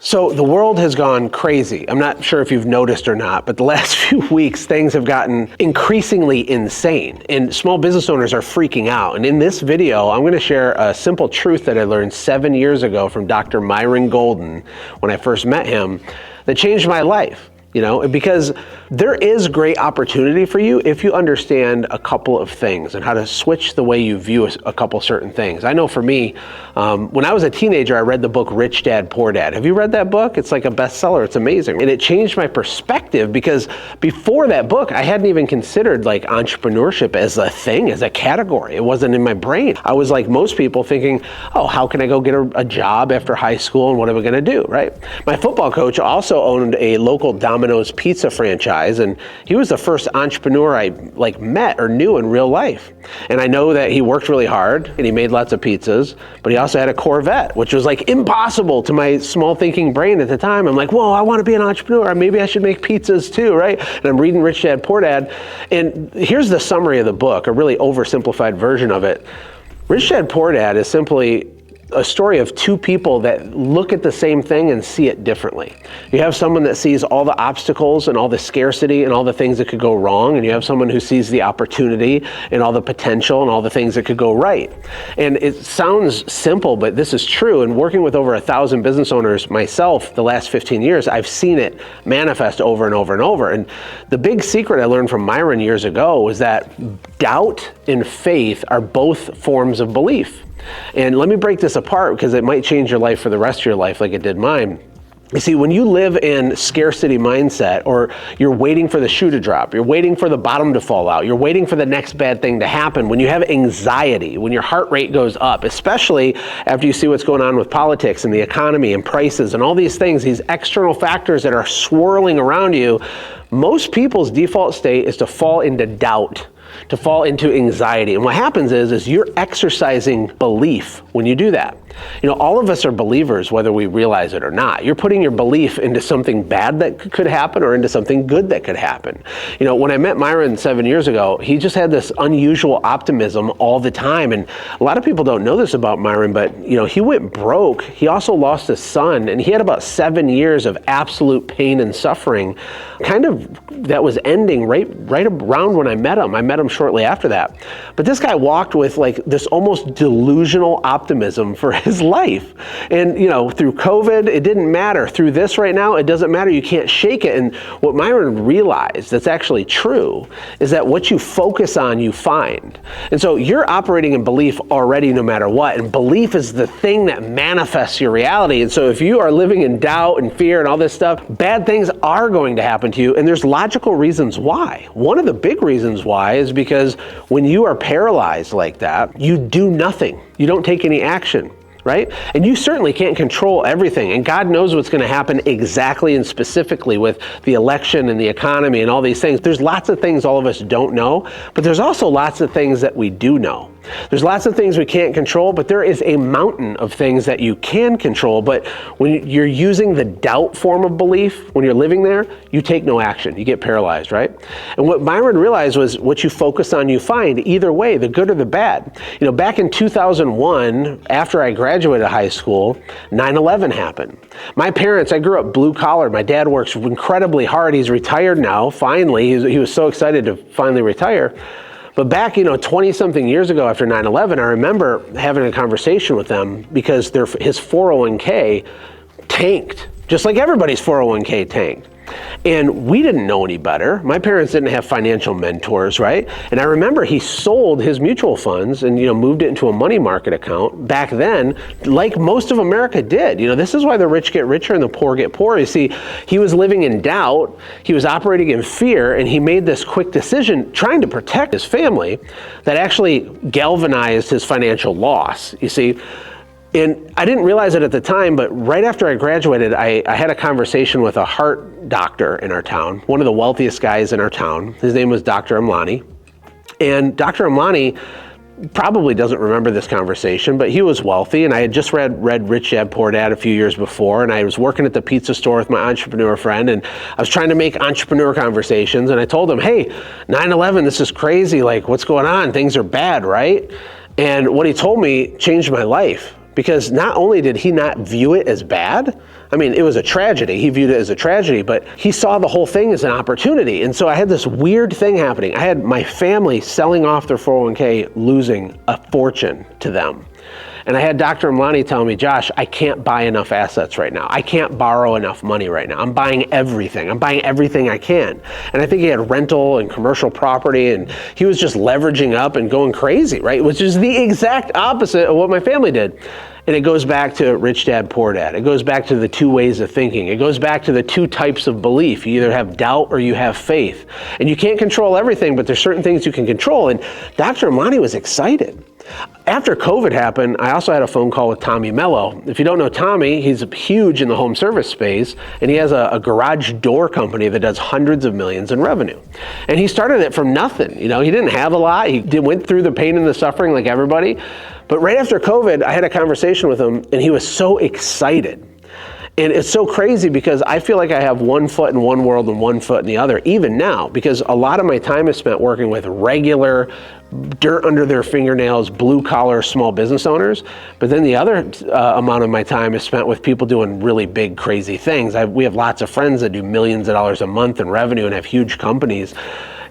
So the world has gone crazy. I'm not sure if you've noticed or not, but the last few weeks, things have gotten increasingly insane, and small business owners are freaking out. And in this video, I'm going to share a simple truth that I learned 7 years ago from Dr. Myron when I first met him that changed my life. Because there is great opportunity for you if you understand a couple of things and how to switch the way you view a couple certain things. I know for me, when I was a teenager, I read the book Rich Dad, Poor Dad. Have you read that book? It's like a bestseller. It's amazing. And it changed my perspective because before that book, I hadn't even considered like entrepreneurship as a thing, as a category. It wasn't in my brain. I was like most people thinking, oh, how can I go get a job after high school and what am I going to do, right? My football coach also owned a local Domino's pizza franchise, and he was the first entrepreneur I met or knew in real life. And I know that he worked really hard and he made lots of pizzas, but he also had a Corvette, which was like impossible to my small thinking brain at the time. I'm like, whoa, I want to be an entrepreneur. Maybe I should make pizzas too, right? And I'm reading Rich Dad, Poor Dad. And here's the summary of the book, a really oversimplified version of it. Rich Dad, Poor Dad is simply a story of two people that look at the same thing and see it differently. You have someone that sees all the obstacles and all the scarcity and all the things that could go wrong, and you have someone who sees the opportunity and all the potential and all the things that could go right. And it sounds simple, but this is true. And working with over 1,000 business owners myself the last 15 years, I've seen it manifest over and over and over. And the big secret I learned from Myron years ago was that doubt and faith are both forms of belief. And let me break this apart because it might change your life for the rest of your life like it did mine. You see, when you live in scarcity mindset, or you're waiting for the shoe to drop, you're waiting for the bottom to fall out, you're waiting for the next bad thing to happen, when you have anxiety, when your heart rate goes up, especially after you see what's going on with politics and the economy and prices and all these things, these external factors that are swirling around you, most people's default state is to fall into doubt, to fall into anxiety. And what happens is you're exercising belief when you do that. All of us are believers whether we realize it or not. You're putting your belief into something bad that could happen or into something good that could happen. When I met Myron 7 years ago, he just had this unusual optimism all the time. And a lot of people don't know this about Myron, but he went broke. He also lost his son, and he had about 7 years of absolute pain and suffering, kind of that was ending right around when I met him. I met him shortly after that. But this guy walked with like this almost delusional optimism for his life. And through COVID, it didn't matter. Through this right now, it doesn't matter. You can't shake it. And what Myron realized that's actually true is that what you focus on, you find. And so you're operating in belief already no matter what. And belief is the thing that manifests your reality. And so if you are living in doubt and fear and all this stuff, bad things are going to happen to you. And there's logical reasons why. One of the big reasons why is because when you are paralyzed like that, you do nothing. You don't take any action, right? And you certainly can't control everything. And God knows what's going to happen exactly and specifically with the election and the economy and all these things. There's lots of things all of us don't know, but there's also lots of things that we do know. There's lots of things we can't control, but there is a mountain of things that you can control. But when you're using the doubt form of belief, when you're living there, you take no action. You get paralyzed, right? And what Myron realized was what you focus on, you find, either way, the good or the bad. Back in 2001, after I graduated high school, 9/11 happened. My parents, I grew up blue collar. My dad works incredibly hard. He's retired now, finally. He was so excited to finally retire. But back, 20-something years ago after 9/11, I remember having a conversation with them because his 401k tanked, just like everybody's 401k tanked. And we didn't know any better. My parents didn't have financial mentors, right? And I remember he sold his mutual funds and, moved it into a money market account back then, like most of America did. This is why the rich get richer and the poor get poorer. You see, he was living in doubt, he was operating in fear, and he made this quick decision trying to protect his family that actually galvanized his financial loss, you see. And I didn't realize it at the time, but right after I graduated, I had a conversation with a heart doctor in our town, one of the wealthiest guys in our town. His name was Dr. Elmani. And Dr. Elmani probably doesn't remember this conversation, but he was wealthy, and I had just read Rich Dad, Poor Dad a few years before, and I was working at the pizza store with my entrepreneur friend, and I was trying to make entrepreneur conversations, and I told him, hey, 9/11, this is crazy, like, what's going on? Things are bad, right? And what he told me changed my life. Because not only did he not view it as bad, I mean, it was a tragedy. He viewed it as a tragedy, but he saw the whole thing as an opportunity. And so I had this weird thing happening. I had my family selling off their 401k, losing a fortune to them. And I had Dr. Elmani tell me, Josh, I can't buy enough assets right now. I can't borrow enough money right now. I'm buying everything. I'm buying everything I can. And I think he had rental and commercial property, and he was just leveraging up and going crazy, right? Which is the exact opposite of what my family did. And it goes back to rich dad, poor dad. It goes back to the two ways of thinking. It goes back to the two types of belief. You either have doubt or you have faith. And you can't control everything, but there's certain things you can control. And Dr. Elmani was excited. After COVID happened, I also had a phone call with Tommy Mello. If you don't know Tommy, he's huge in the home service space, and he has a garage door company that does hundreds of millions in revenue. And he started it from nothing. You know, he didn't have a lot. He went through the pain and the suffering like everybody. But right after COVID, I had a conversation with him, and he was so excited. And it's so crazy because I feel like I have one foot in one world and one foot in the other, even now, because a lot of my time is spent working with regular, dirt under their fingernails, blue collar small business owners. But then the other amount of my time is spent with people doing really big, crazy things. We have lots of friends that do millions of dollars a month in revenue and have huge companies.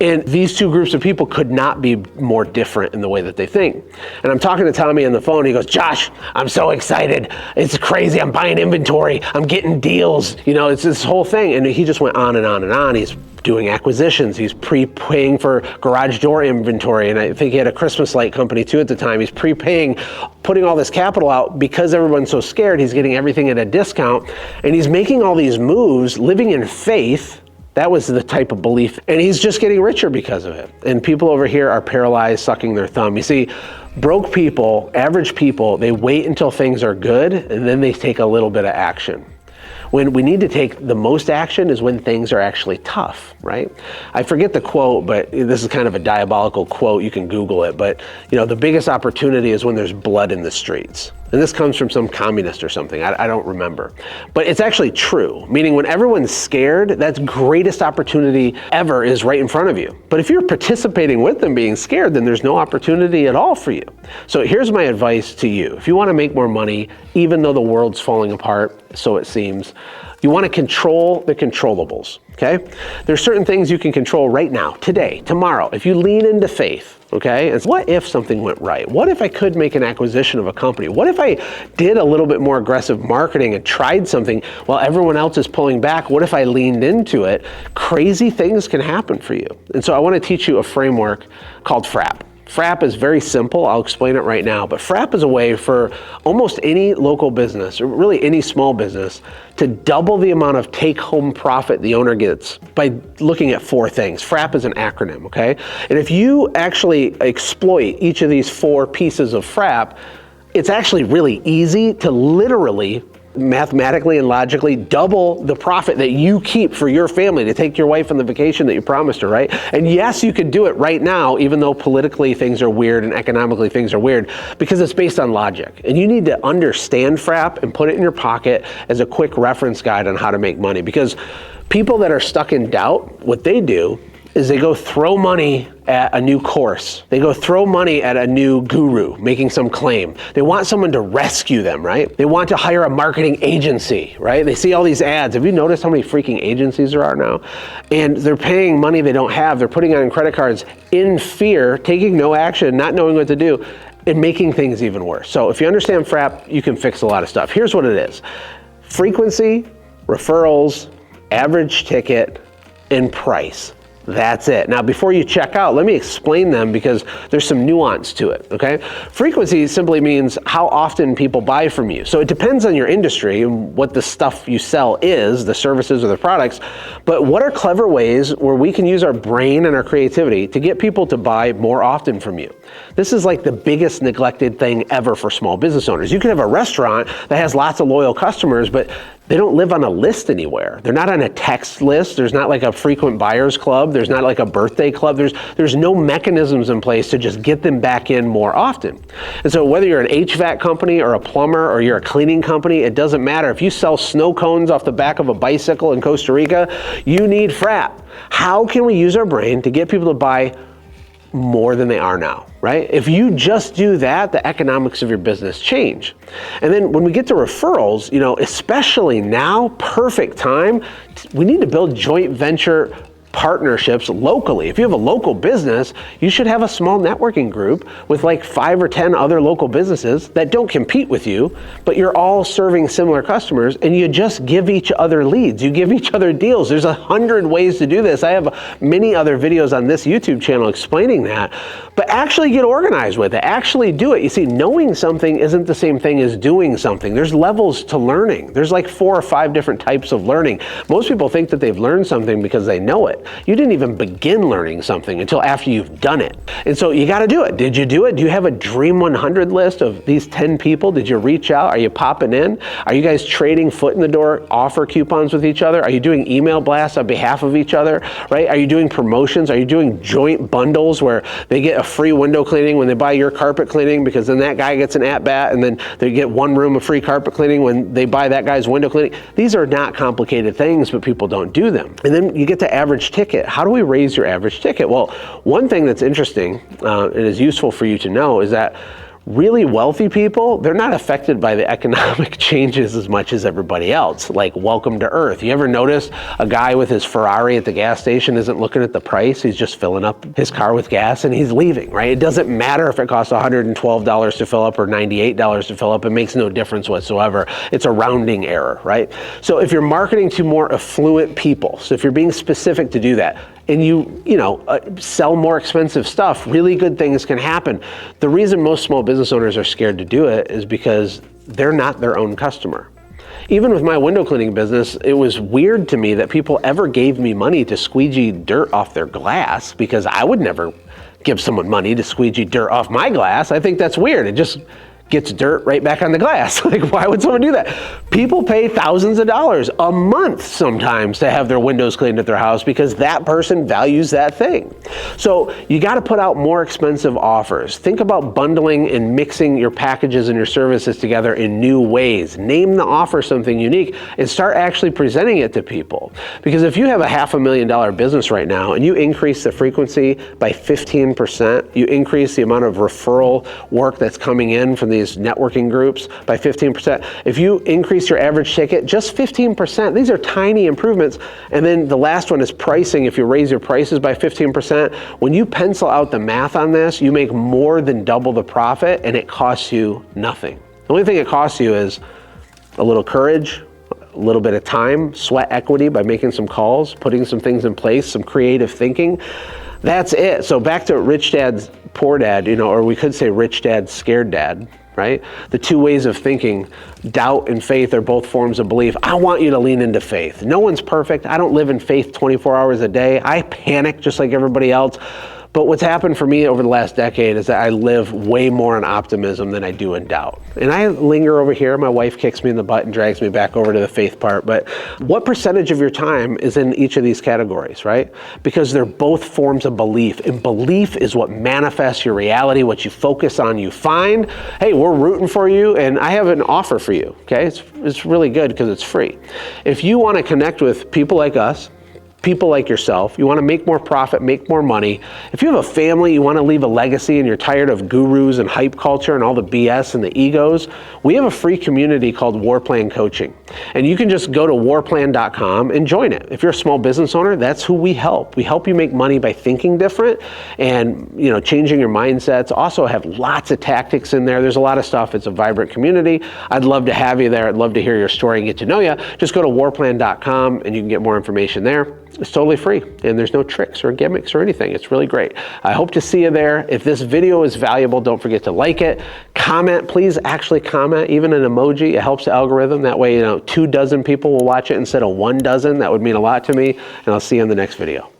And these two groups of people could not be more different in the way that they think. And I'm talking to Tommy on the phone. He goes, Josh, I'm so excited. It's crazy. I'm buying inventory. I'm getting deals. You know, it's this whole thing. And he just went on and on and on. He's doing acquisitions. He's prepaying for garage door inventory. And I think he had a Christmas light company too at the time. He's prepaying, putting all this capital out because everyone's so scared. He's getting everything at a discount. And he's making all these moves, living in faith. That was the type of belief. And he's just getting richer because of it. And people over here are paralyzed, sucking their thumb. You see, broke people, average people, they wait until things are good and then they take a little bit of action. When we need to take the most action is when things are actually tough, right? I forget the quote, but this is kind of a diabolical quote. You can Google it, but you know, the biggest opportunity is when there's blood in the streets. And this comes from some communist or something, I don't remember. But it's actually true, meaning when everyone's scared, that's greatest opportunity ever is right in front of you. But if you're participating with them being scared, then there's no opportunity at all for you. So here's my advice to you. If you want to make more money, even though the world's falling apart, so it seems, you want to control the controllables, okay? There's certain things you can control right now, today, tomorrow, if you lean into faith. Okay, and what if something went right? What if I could make an acquisition of a company? What if I did a little bit more aggressive marketing and tried something while everyone else is pulling back? What if I leaned into it? Crazy things can happen for you. And so I want to teach you a framework called F.R.A.P. F.R.A.P is very simple. I'll explain it right now. But F.R.A.P is a way for almost any local business, or really any small business, to double the amount of take-home profit the owner gets by looking at four things. F.R.A.P is an acronym, okay? And if you actually exploit each of these four pieces of F.R.A.P, it's actually really easy to literally, mathematically and logically double the profit that you keep for your family to take your wife on the vacation that you promised her, right? And yes, you could do it right now, even though politically things are weird and economically things are weird, because it's based on logic. And you need to understand F.R.A.P and put it in your pocket as a quick reference guide on how to make money. Because people that are stuck in doubt, what they do is they go throw money at a new course. They go throw money at a new guru making some claim. They want someone to rescue them, right? They want to hire a marketing agency, right? They see all these ads. Have you noticed how many freaking agencies there are now? And they're paying money they don't have. They're putting on credit cards in fear, taking no action, not knowing what to do, and making things even worse. So if you understand F.R.A.P, you can fix a lot of stuff. Here's what it is. Frequency, referrals, average ticket, and price. That's it. Now, before you check out, let me explain them because there's some nuance to it, okay? Frequency simply means how often people buy from you. So it depends on your industry and what the stuff you sell is, the services or the products, but what are clever ways where we can use our brain and our creativity to get people to buy more often from you? This is like the biggest neglected thing ever for small business owners. You can have a restaurant that has lots of loyal customers, but they don't live on a list anywhere. They're not on a text list. There's not like a frequent buyers club. There's not like a birthday club. There's no mechanisms in place to just get them back in more often. And so whether you're an HVAC company or a plumber or you're a cleaning company, it doesn't matter. If you sell snow cones off the back of a bicycle in Costa Rica, you need F.R.A.P. How can we use our brain to get people to buy more than they are now, right? If you just do that, the economics of your business change. And then when we get to referrals, you know, especially now, perfect time, we need to build joint venture partnerships locally. If you have a local business, you should have a small networking group with like 5 or 10 other local businesses that don't compete with you, but you're all serving similar customers, and you just give each other leads. You give each other deals. There's 100 ways to do this. I have many other videos on this YouTube channel explaining that, but actually get organized with it. Actually do it. You see, knowing something isn't the same thing as doing something. There's levels to learning. There's like 4 or 5 different types of learning. Most people think that they've learned something because they know it. You didn't even begin learning something until after you've done it. And so you got to do it. Did you do it? Do you have a Dream 100 list of these 10 people? Did you reach out? Are you popping in? Are you guys trading foot in the door offer coupons with each other? Are you doing email blasts on behalf of each other, right? Are you doing promotions? Are you doing joint bundles where they get a free window cleaning when they buy your carpet cleaning, because then that guy gets an at-bat, and then they get 1 room of free carpet cleaning when they buy that guy's window cleaning? These are not complicated things, but people don't do them. And then you get to average ticket. How do we raise your average ticket? Well, one thing that's interesting and is useful for you to know is that really wealthy people, they're not affected by the economic changes as much as everybody else. Like, welcome to Earth. You ever notice a guy with his Ferrari at the gas station isn't looking at the price? He's just filling up his car with gas and he's leaving, right? It doesn't matter if it costs $112 to fill up or $98 to fill up. It makes no difference whatsoever. It's a rounding error, right? So if you're marketing to more affluent people, so if you're being specific to do that, and you sell more expensive stuff, really good things can happen. The reason most small business owners are scared to do it is because they're not their own customer. Even with my window cleaning business, it was weird to me that people ever gave me money to squeegee dirt off their glass, because I would never give someone money to squeegee dirt off my glass. I think that's weird. It just gets dirt right back on the glass. Like, why would someone do that? People pay thousands of dollars a month sometimes to have their windows cleaned at their house because that person values that thing. So you got to put out more expensive offers. Think about bundling and mixing your packages and your services together in new ways. Name the offer something unique and start actually presenting it to people. Because if you have a $500,000 business right now and you increase the frequency by 15%, you increase the amount of referral work that's coming in from these networking groups by 15%. If you increase your average ticket just 15%, these are tiny improvements. And then the last one is pricing. If you raise your prices by 15%, when you pencil out the math on this, you make more than double the profit and it costs you nothing. The only thing it costs you is a little courage, a little bit of time, sweat equity by making some calls, putting some things in place, some creative thinking. That's it. So back to rich dad, poor dad, or we could say rich dad, scared dad, right? The 2 ways of thinking, doubt and faith, are both forms of belief. I want you to lean into faith. No one's perfect. I don't live in faith 24 hours a day. I panic just like everybody else. But what's happened for me over the last decade is that I live way more in optimism than I do in doubt. And I linger over here. My wife kicks me in the butt and drags me back over to the faith part. But what percentage of your time is in each of these categories, right? Because they're both forms of belief. And belief is what manifests your reality. What you focus on, you find. Hey, we're rooting for you. And I have an offer for you, okay? It's really good because it's free. If you want to connect with people like us, people like yourself, you want to make more profit, make more money. If you have a family, you want to leave a legacy and you're tired of gurus and hype culture and all the BS and the egos, we have a free community called Warplan Coaching. And you can just go to warplan.com and join it. If you're a small business owner, that's who we help. We help you make money by thinking different and changing your mindsets. Also have lots of tactics in there. There's a lot of stuff. It's a vibrant community. I'd love to have you there. I'd love to hear your story and get to know you. Just go to warplan.com and you can get more information there. It's totally free and there's no tricks or gimmicks or anything. It's really great. I hope to see you there. If this video is valuable, don't forget to like it. Comment, please actually comment, even an emoji. It helps the algorithm. That way, 2 dozen people will watch it instead of 1 dozen. That would mean a lot to me. And I'll see you in the next video.